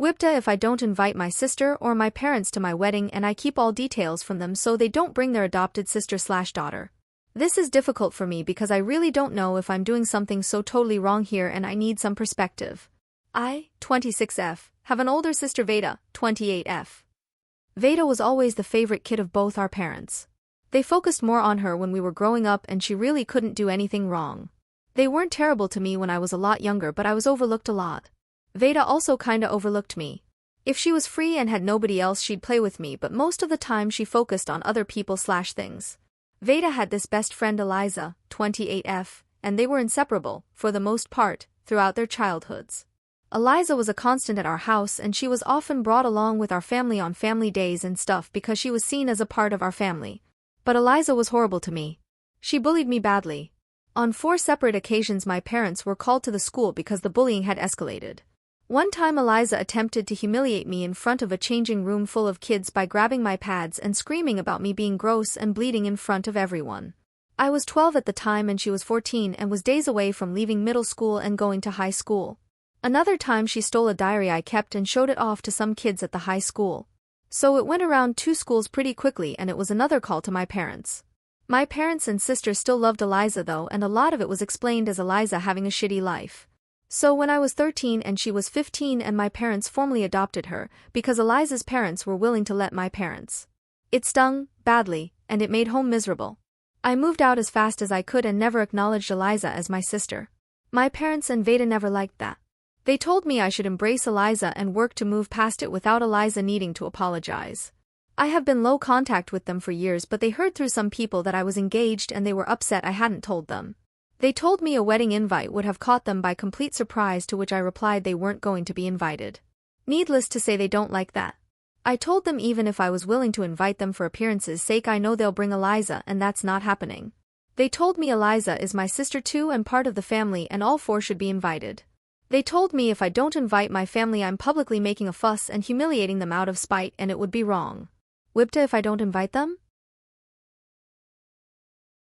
WIBTA if I don't invite my sister or my parents to my wedding and I keep all details from them so they don't bring their adopted sister/daughter. This is difficult for me because I really don't know if I'm doing something so totally wrong here and I need some perspective. I, 26F, have an older sister WIBTA, 28F. WIBTA was always the favorite kid of both our parents. They focused more on her when we were growing up and she really couldn't do anything wrong. They weren't terrible to me when I was a lot younger but I was overlooked a lot. WIBTA also kinda overlooked me. If she was free and had nobody else she'd play with me but most of the time she focused on other people/things. WIBTA had this best friend Eliza, 28F, and they were inseparable, for the most part, throughout their childhoods. Eliza was a constant at our house and she was often brought along with our family on family days and stuff because she was seen as a part of our family. But Eliza was horrible to me. She bullied me badly. On 4 separate occasions my parents were called to the school because the bullying had escalated. One time Eliza attempted to humiliate me in front of a changing room full of kids by grabbing my pads and screaming about me being gross and bleeding in front of everyone. I was 12 at the time and she was 14 and was days away from leaving middle school and going to high school. Another time she stole a diary I kept and showed it off to some kids at the high school. So it went around 2 schools pretty quickly and it was another call to my parents. My parents and sister still loved Eliza though and a lot of it was explained as Eliza having a shitty life. So when I was 13 and she was 15 and my parents formally adopted her, because Eliza's parents were willing to let my parents. It stung, badly, and it made home miserable. I moved out as fast as I could and never acknowledged Eliza as my sister. My parents and WIBTA never liked that. They told me I should embrace Eliza and work to move past it without Eliza needing to apologize. I have been low contact with them for years but they heard through some people that I was engaged and they were upset I hadn't told them. They told me a wedding invite would have caught them by complete surprise to which I replied they weren't going to be invited. Needless to say they don't like that. I told them even if I was willing to invite them for appearances' sake I know they'll bring Eliza and that's not happening. They told me Eliza is my sister too and part of the family and all 4 should be invited. They told me if I don't invite my family I'm publicly making a fuss and humiliating them out of spite and it would be wrong. WIBTA if I don't invite them?